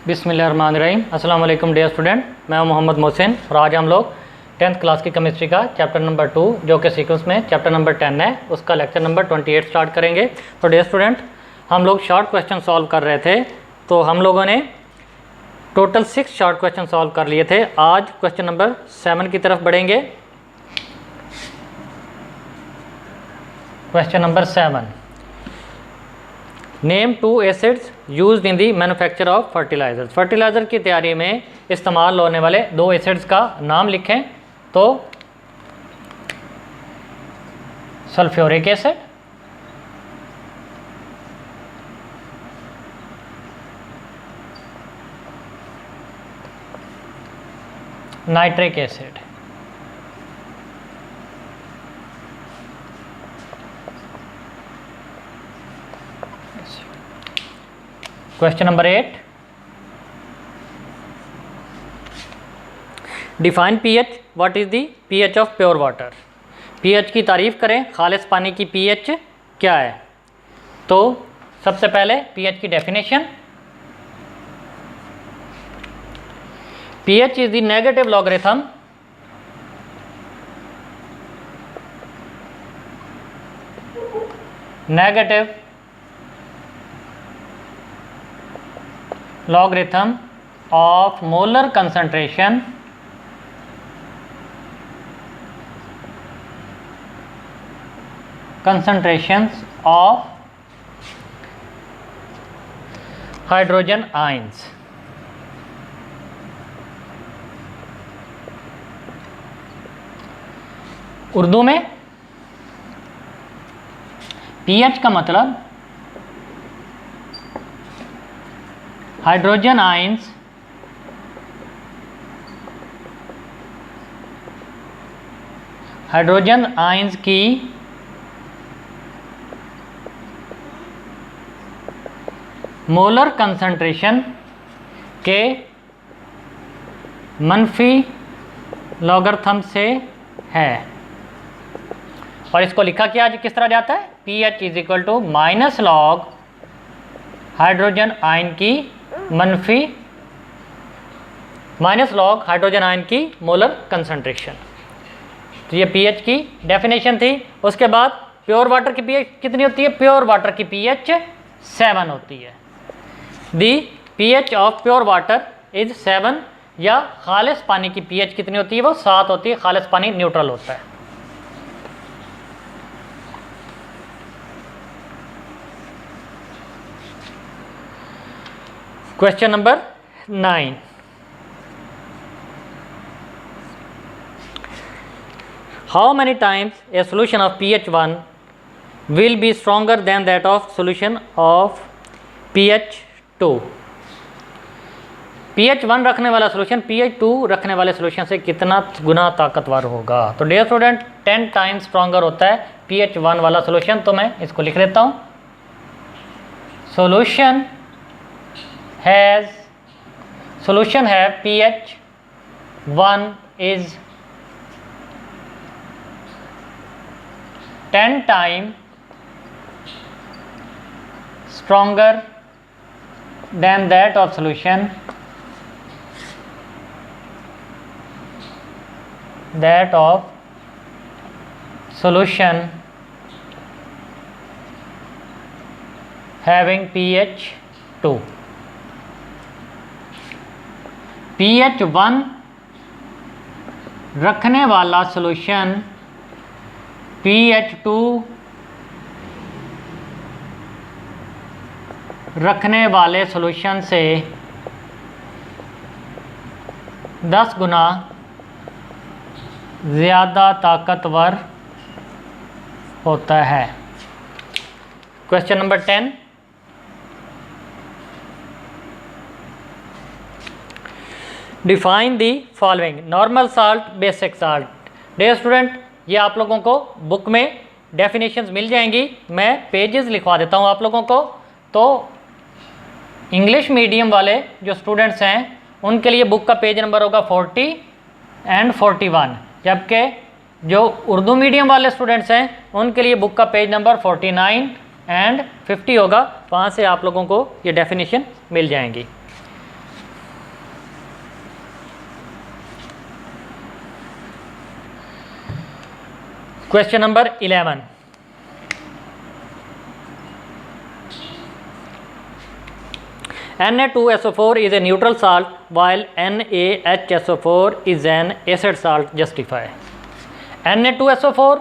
बिस्मिल्लाहिर्रहमानिर्रहीम। अस्सलाम वालेकुम डियर स्टूडेंट, मैं हूं मोहम्मद मोहसिन और आज हम लोग 10th क्लास की केमिस्ट्री का चैप्टर नंबर 2 जो कि सीक्वेंस में चैप्टर नंबर 10 है उसका लेक्चर नंबर 28 स्टार्ट करेंगे। तो डियर स्टूडेंट, हम लोग शॉर्ट क्वेश्चन सॉल्व कर रहे थे, तो हम लोगों ने टोटल 6 शॉर्ट क्वेश्चन सॉल्व कर लिए थे। आज क्वेश्चन नंबर 7 की तरफ बढ़ेंगे। Question number 7, name 2 acids used in the manufacture of fertilizers. Fertilizer की तैयारी में इस्तेमाल होने वाले 2 एसिड्स का नाम लिखें। तो sulphuric acid, nitric acid. Question number 8, define pH. What is the pH of pure water. PH की तारीफ करें, खालिस पानी की पीएच क्या है। तो सबसे पहले पीएच की definition, pH is the negative logarithm of molar concentration concentrations of hydrogen ions। Urdu में पीएच का मतलब हाइड्रोजन आयंस की मोलर कंसंट्रेशन के मनफी लॉगरिथम से है। और इसको लिखा क्या किस तरह जाता है, pH is equal to minus log hydrogen ion की मनफी माइनस लॉग हाइड्रोजन आयन की मोलर कंसंट्रेशन। तो ये पीएच की डेफिनेशन थी। उसके बाद प्योर वाटर की पीएच कितनी होती है, प्योर वाटर की पीएच 7 होती है। The pH of pure water is 7, या खालिस पानी की पीएच कितनी होती है, वो 7 होती है। खालिस पानी न्यूट्रल होता है। Question number 9, how many times a solution of pH1 will be stronger than that of solution of pH2। pH1 रखने वाला सोल्यूशन pH2 रखने वाले सोल्यूशन से कितना गुना ताकतवर होगा। तो डियर स्टूडेंट, 10 टाइम्स स्ट्रॉन्गर होता है pH1 वाला सोल्यूशन। तो मैं इसको लिख देता हूँ, solution have pH1 is 10 times stronger than that of solution having pH2। pH1 रखने वाला सॉल्यूशन pH2 रखने वाले सॉल्यूशन से 10 गुना ज़्यादा ताकतवर होता है। Question number 10, define the following normal salt, basic salt. Dear student, ये आप लोगों को बुक में डेफिनेशंस मिल जाएंगी। मैं पेजेस लिखवा देता हूँ आप लोगों को। तो इंग्लिश मीडियम वाले जो स्टूडेंट्स हैं उनके लिए बुक का पेज नंबर होगा 40 एंड 41, जबकि जो उर्दू मीडियम वाले स्टूडेंट्स हैं उनके लिए बुक का पेज नंबर 49 एंड 50 होगा। वहाँ से आप लोगों को ये डेफिनेशन मिल जाएंगी। Question number 11, Na2SO4 is a neutral salt while NaHSO4 is an acid salt. Justify. Na2SO4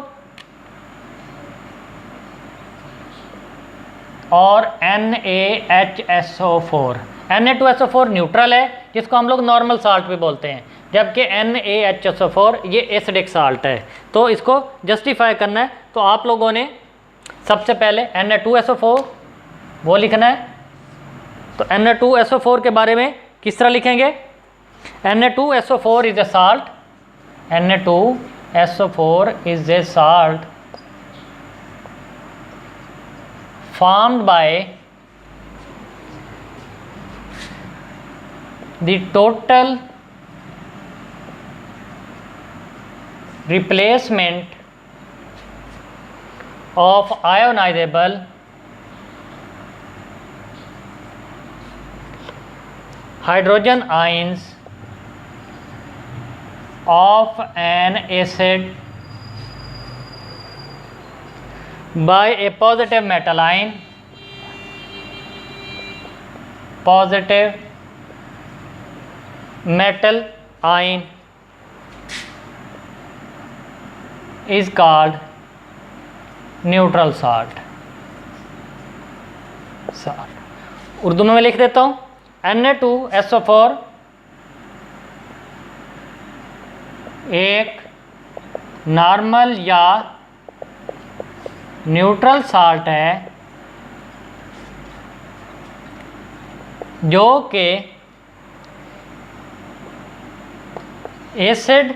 और NaHSO4, Na2SO4 न्यूट्रल है जिसको हम लोग नॉर्मल साल्ट भी बोलते हैं, जबकि NaHSO4 ये एसिडिक साल्ट है। तो इसको जस्टिफाई करना है तो आप लोगों ने सबसे पहले Na2SO4 वो लिखना है। तो Na2SO4 के बारे में किस तरह लिखेंगे? Na2SO4 is a salt, Na2SO4 is a salt formed by the total replacement of ionizable hydrogen ions of an acid by a positive metal ion, positive metal ion is called neutral salt. Urdu में मैं लिख देता हूँ, Na2SO4 एक normal या neutral salt है जो कि एसिड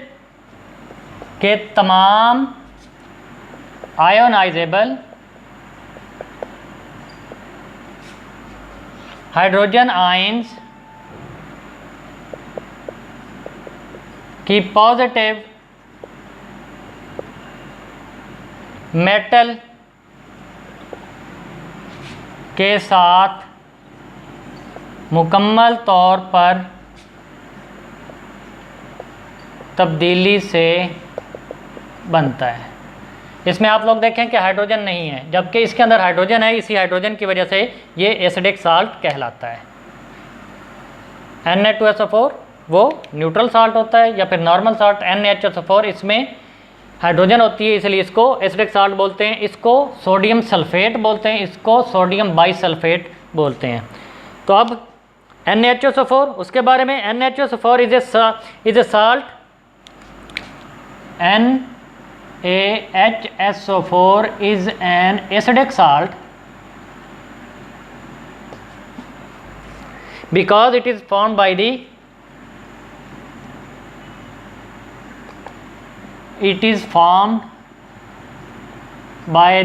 के तमाम आयोनाइजेबल हाइड्रोजन आयंस की पॉजिटिव मेटल के साथ मुकम्मल तौर पर तब्दीली से बनता है। इसमें आप लोग देखें कि हाइड्रोजन नहीं है, जबकि इसके अंदर हाइड्रोजन है। इसी हाइड्रोजन की वजह से ये एसिडिक साल्ट कहलाता है। Na2SO4 वो न्यूट्रल साल्ट होता है या फिर नॉर्मल साल्ट। NaHSO4 इसमें हाइड्रोजन होती है, इसलिए इसको एसिडिक साल्ट बोलते हैं। इसको सोडियम सल्फेट बोलते हैं, इसको सोडियम बाइसल्फेट बोलते हैं। तो अब NaHSO4 उसके बारे में, NaHSO4 is a salt, NaHSO4 is an acidic salt because it is formed by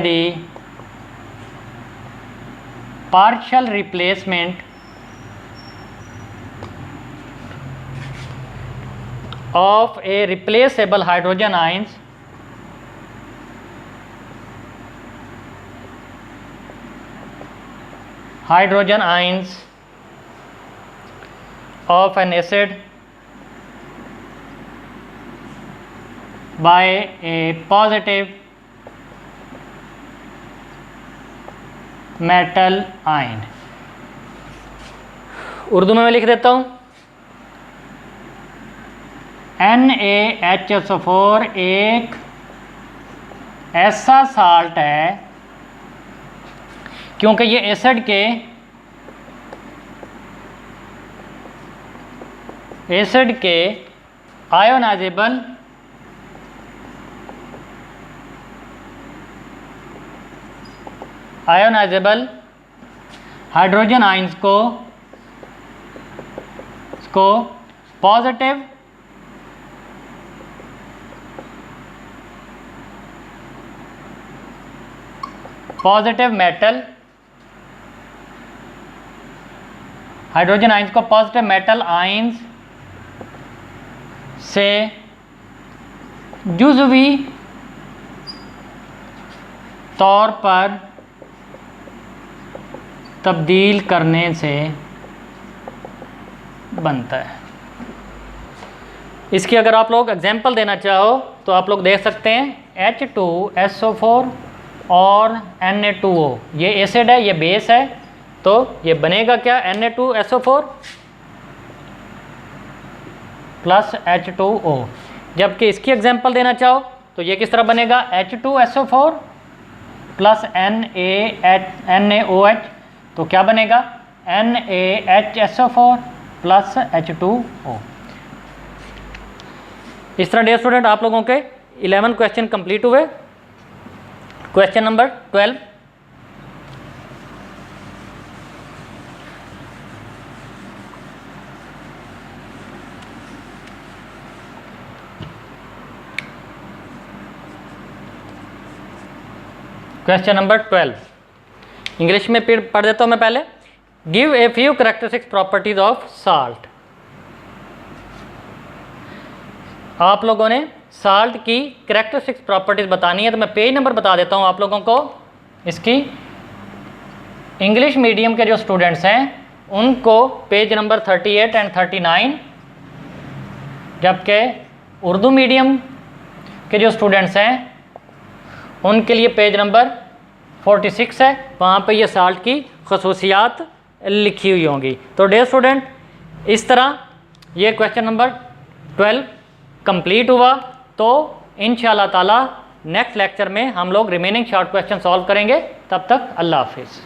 the partial replacement of a replaceable hydrogen ions of an acid by a positive metal ion. Urdu में मैं लिख देता हूँ, NaHSO4 एक ऐसा salt है क्योंकि ये एसिड के आयोनाइजेबल हाइड्रोजन आयंस को पॉजिटिव मेटल हाइड्रोजन आयंस को पॉजिटिव मेटल आयंस से जुज़वी तौर पर तब्दील करने से बनता है। इसकी अगर आप लोग एग्जाम्पल देना चाहो तो आप लोग देख सकते हैं H2SO4 और Na2O, ये एसिड है, ये बेस है, तो ये बनेगा क्या, Na2SO4 प्लस H2O। जबकि इसकी एग्जांपल देना चाहो तो ये किस तरह बनेगा, H2SO4 प्लस NaOH, तो क्या बनेगा, NaHSO4 प्लस H2O। इस तरह डियर स्टूडेंट आप लोगों के 11 क्वेश्चन कंप्लीट हुए। Question number 12, question number 12 English में पढ़ देता हूँ मैं पहले। Give a few characteristics properties of salt. आप लोगों ने साल्ट की कैरेक्टरिस्टिक्स प्रॉपर्टीज बतानी है, तो मैं पेज नंबर बता देता हूँ आप लोगों को। इसकी इंग्लिश मीडियम के जो स्टूडेंट्स हैं उनको पेज नंबर 38 एंड 39, जबकि उर्दू मीडियम के जो स्टूडेंट्स हैं उनके लिए पेज नंबर 46 है, वहाँ पे ये साल्ट की खसूसियात लिखी हुई होंगी। तो डियर स्टूडेंट इस तरह ये क्वेश्चन नंबर 12 कंप्लीट हुआ। तो इंशाअल्लाह ताला नेक्स्ट लेक्चर में हम लोग रिमेनिंग शॉर्ट क्वेश्चन सॉल्व करेंगे। तब तक अल्लाह हाफिज़।